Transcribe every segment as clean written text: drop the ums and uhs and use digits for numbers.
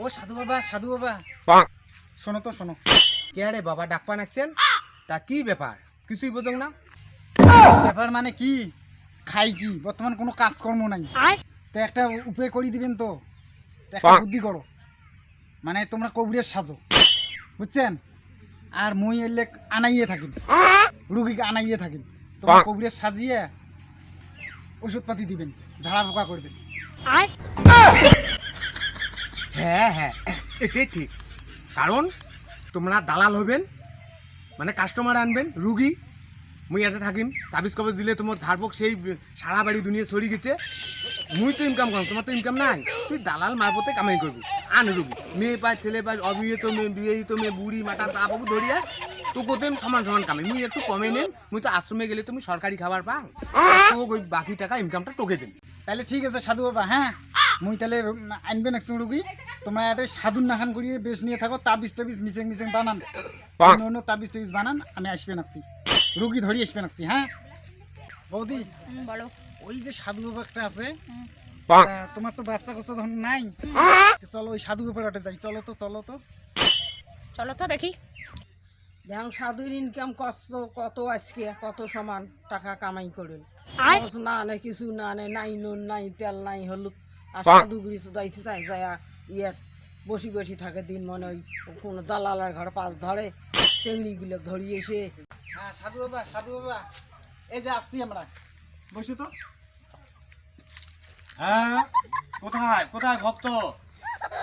ও সাধু বাবা, সাধু বাবা, শোনো তো শোনো। কে রে বাবা ডাক পানাচ্ছেন? তা কি ব্যাপার কিছুই বোঝো না? ব্যাপার মানে কি, খাই কি, বর্তমান কোনো কাজকর্ম নাই, তো একটা উপায় করে দিবেন তো, একটা বুদ্ধি করো। মানে তোমরা কবিরের সাজো, বুঝছেন? আর মই এলে আনাইয়ে থাকিম, রুগীকে আনাইয়ে থাকিম, তোমরা কবিরের সাজিয়ে ওষুধপাতি দিবেন, ঝাড়া পোকা করবেন। হ্যাঁ হ্যাঁ, এটাই ঠিক। কারণ তোমরা দালাল হবেন, মানে কাস্টমার আনবেন, রুগী মুই এটা থাকিম, তাবিজ কবজ দিলে তোমার ধারপক সেই সারা বাড়ি দুনিয়া ছড়ি গেছে। মুই তো ইনকাম করলাম, তোমার তো ইনকাম নাই, তুই দালাল মারফতে কামাই করবি। আন রুগী, মেয়ে পায় ছেলে পায়, অবিবাহিত মেয়ে, বিবাহিত মেয়ে, বুড়ি মাটা তাপকু ধরিয়া তো কোথায় সমান সমান কামাই। মুই একটু কমে নেন, মুই তো আশ্রমে গেলে তুমি সরকারি খাবার পাও, তো ওই বাকি টাকা ইনকামটা টোকে দেন। তাহলে ঠিক আছে সাধু বাবা, হ্যাঁ মুই তাহলে আনবেন একজন রুগী, তোমরা একটা সাধুর নাখান করিয়ে বেশ নিয়ে থাকো, তাবিজ টাবিজ মিশিং মিশিং বানান, অন্য অন্য তাবিজ টাবিজ বানান, আমি আসবে নাকছি, রুগী ধরি আসবে নাকছি। হ্যাঁ বৌদি বলো। ওই যে সাধু বাবা একটা আছে, তোমার তো বাচ্চা কাচ্চা ধরুন নাই, চলো ওই সাধু বাবার ওটা যাই, চলো তো চলো তো। চলো তো দেখি। যেমন সাধুর ইনকাম কষ্ট কত, আজকে কত সমান টাকা কামাই করেন, না আনে কিছু না আনে, নাই নুন নাই তেল নাই হলুদ, আর সাধু গুড়ি শুধাইছে তাই যায় ইয়ে বসি বসি থাকে দিন, মনে ওই কোনো দালালের ঘর পাশ ধরে চেংড়িগুলো ধরিয়ে এসে। হ্যাঁ সাধু বাবা, সাধু বাবা, এই যে আসছি আমরা, বসে তো। হ্যাঁ, কোথায় কোথায় ভক্ত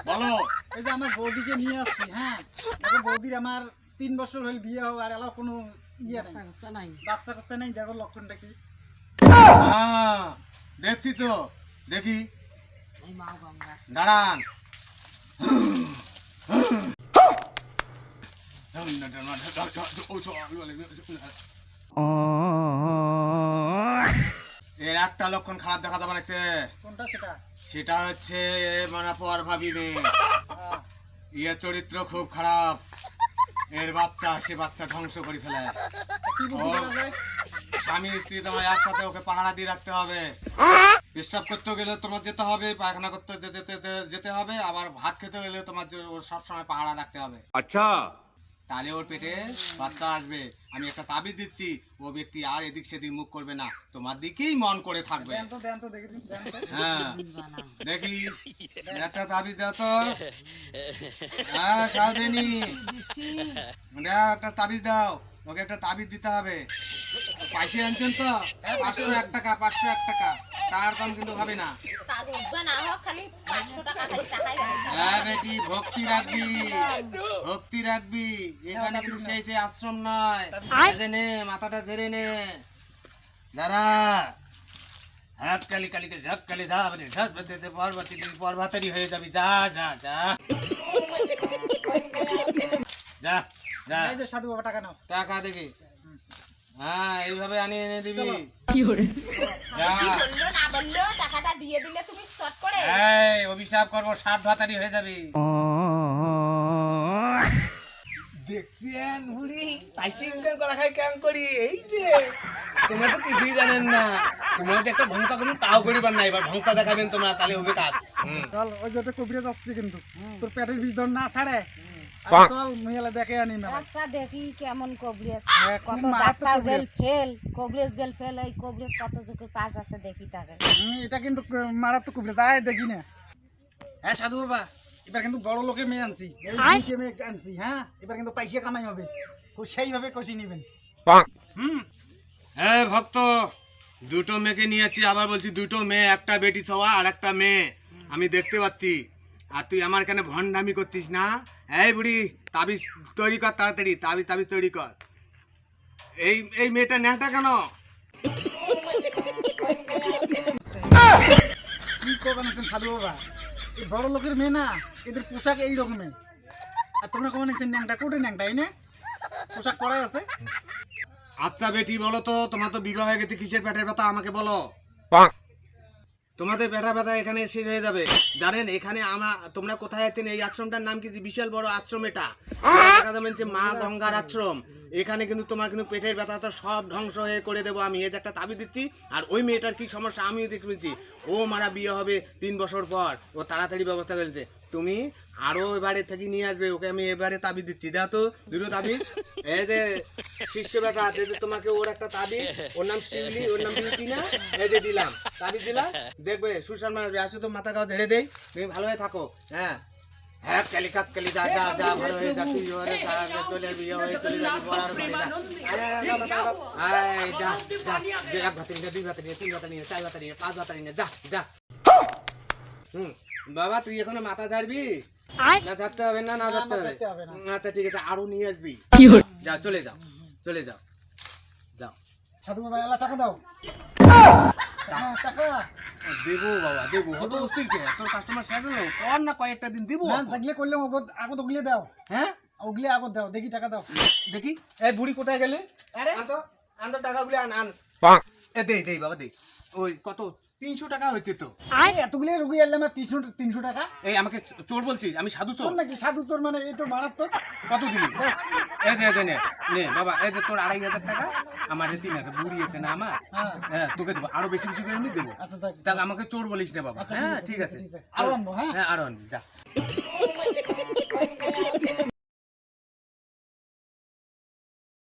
বলো? এই যে আমার বৌদিকে নিয়ে আসছি। হ্যাঁ দেখো বৌদির আমার 3 বছর হল বিয়ে হওয়া, আর এলাও কোনো ইয়ে নাই, বাচ্চা নাই, বাচ্চা কাচ্চা নেই, দেখো লক্ষণটা কি। হ্যাঁ দেখছি তো, দেখি, এই মা গঙ্গা দাঁড়ান। এর একটা লক্ষণ খারাপ দেখাতে পারছে, কোনটা সেটা? সেটা হচ্ছে মানে পর ভাবি মেয়ে, ইয়ে চরিত্র খুব খারাপ। এর বাচ্চা, সে বাচ্চা ধ্বংস করে ফেলে। কি বুদ্ধি করা যায়? স্বামী স্ত্রী তোমার একসাথে ওকে পাহারা দিয়ে রাখতে হবে। পেশাব করতে গেলে তোমার যেতে হবে, পায়খানা করতে যেতে হবে, আবার ভাত খেতে গেলে তোমার ওর সবসময় পাহারা রাখতে হবে। আচ্ছা, তাহলে ওর পেটে বাচ্চা আসবে। আমি একটা তাবিজ দিচ্ছি, ও ব্যক্তি আর এদিক সেদিক মুখ করবে না, তোমার দিকেই মন করে থাকবে। দেন তো দেন তো দেখি, দেন তো। হ্যাঁ দেখি, একটা তাবিজ দাও তো। হ্যাঁ সাউদিনী, একটা তাবিজ দাও, ওকে একটা তাবিজ দিতে হবে। পয়সা আনছেন তো? 501 টাকা, 501 টাকা, তার কম কিন্তু হবে না। কাজ উঠবে না হোক, খালি 500 টাকা খালি টাকাই হবে। হ্যাঁ বেটি, ভক্তি রাখবি, ভক্তি রাখবি। এখানে কিন্তু সেই সেই আশ্রম নয়। এই নে, মাথাটা ঝেড়ে নে, দাঁড়া। হাত কালি কালিকে ঝক কালি ধা বলে ঝক বলতে পর্বতী পর্বতারি হয়ে যাবি। যা যা যা যা যা, এই যে সাধু বাবা, টাকা নাও। টাকা দেখি। হ্যাঁ এইভাবে আনিয়ে এনে দিবি। যা, কি বললো না বললো, টাকাটা দিয়ে দিলে তুমি চট করে। এই অভিশাপ করবো, 7 ভাতারি হয়ে যাবি। দেখছেন বুড়ি পয়সা ইনকাম করা খাই কেমন করি? এই যে তোমরা তো কিছুই জানেন না, তোমরা যে একটা ভংতা করুন তাও করিবার না, এবার ভংতা দেখাবেন তোমরা, তাহলে হবে কাজ। চল ওই যে একটা কবিরাজ আসছে কিন্তু, তোর পেটের বিষ ধর না ছাড়ে, চল মহিলা দেখে আনি মেলা। আচ্ছা দেখি কেমন কবরেজ, হ্যাঁ, খুব কত মারাত্মক ডাক্তার গেল কবরেজ। ফেল, কবরেজ গেল ফেল, এই কবরেজ কত যুগে পাস আছে দেখি তাকে। এটা কিন্তু মারাত্মক কবিরাজ, আয় দেখি না। হ্যাঁ সাধু বাবা, এবার কিন্তু বড় লোকের মেয়ে আনছি, এই দুইটা মেয়ে আনছি। হ্যাঁ এবার কিন্তু পয়সা কামাই হবে, সেইভাবে কষি নেবেন। হ্যাঁ ভক্ত, দুটো মেয়েকে নিয়েছি, আবার বলছি দুটো মেয়ে, একটা বেটি ছোয়া আর একটা মেয়ে আমি দেখতে পাচ্ছি। আর তুই আমার এখানে ভণ্ডামি করছিস না? এই বুড়ি, তাবিজ তৈরি কর তাড়াতাড়ি, তাবিজ তৈরি কর। এই এই মেয়েটা ন্যাংটা কেন? কি করবেন আছেন সাধু বাবা, এই বড় লোকের মেয়ে না, এদের পোশাক এই রকমের, আর তোমরা কখন এসেছেন ন্যাংটা, কোটে ন্যাংটা এনে পোশাক করাই আছে। আচ্ছা বেটি বলো তো, তোমার তো বিবাহ হয়ে গেছে, কিসের পেটের ব্যথা আমাকে বলো। তোমাদের পেটা ব্যথা এখানে শেষ হয়ে যাবে। জানেন এখানে তোমরা কোথায় আছেন? এই আশ্রমটার নাম কি? বিশাল বড় আশ্রম এটা, দেখা যাবেন যে মা গঙ্গার আশ্রম। এখানে কিন্তু তোমার কিন্তু পেটের ব্যথা তো সব ধ্বংস হয়ে করে দেবো আমি। এই যে একটা তাবিজ দিচ্ছি, আর ওই মেয়েটার কি সমস্যা আমিও দেখেছি। ও মারা বিয়ে হবে 3 বছর পর, ও তাড়াতাড়ি ব্যবস্থা করেছে। তুমি আরো এবারে থেকে নিয়ে আসবে ওকে, আমি এবারে তাবিজ দিচ্ছি। দাও তো দুটো তাবিজ। এই যে শিষ্য বেটা আছে যে তোমাকে ওর একটা তাবিজ, ওর নাম শিউলি, ওর নাম বিউটিনা, এই যে দিলাম তাবিজ দিলাম, দেখবে সুশান মারবে। আসো তো মাথা গাও ঝেড়ে দেই, তুমি ভালো হয়ে থাকো। হ্যাঁ হ্যাঁ, কালিকাত কালি যা যা যা, ভালো হয়ে যা, তুই ওরে চলে বিয়ে হয়ে চলে যাবি পড়ার ঘরে যা। যা যা, 1 ভাতে নিয়ে, 2 ভাতে নিয়ে, 3 ভাতে নিয়ে, 4 ভাতে নিয়ে, 5 ভাতে নিয়ে, যা যা। বাবা তুই এখনো মাথা ঝাড়বি না? ঝাড়তে হবে না? না ঝাড়তে হবে? ঝাড়তে হবে না। আচ্ছা ঠিক আছে, আরো নিয়ে আসবি। যাও চলে যাও, চলে যাও, যাও। সাধু বাবা এলা টাকা দাও। টাকা দেবো বাবা দেবো, অত অস্থির কে? তোর কাস্টমার শেষ হলো, কর না কয়েকটা দিন দিব। না থাকলে করলে আগত ওগলে দাও, হ্যাঁ ওগলে আগত দাও, দেখি টাকা দাও। দেখি এই বুড়ি কোথায় গেলে? আরে আনতো আনতো টাকাগুলো আন আন। দেই দেই বাবা দেই। ওই কত 300 টাকা হয়েছে তো। এতগুলো রুগী এলাম 300 টাকা। এই আমাকে চোর বলছিস? আমি সাধু চোর তোর নাকি সাধু চোর? মানে এই তো মারাত্মক। কত দিলি? এই যে নে নে বাবা, এই যে তোর 2500 টাকা, আমার 3000 বুড়ি আছে না আমার। হ্যাঁ। হ্যাঁ তোকে দেবো, আরো বেশি বেশি করে আমি দেবো। আচ্ছা যাক। তাহলে আমাকে চোর বলিস না বাবা। আচ্ছা, হ্যাঁ ঠিক ঠিক আছে, আছে, ঠিক আছে। আরো আনবো, হ্যাঁ? হ্যাঁ আরো আনবি, যা।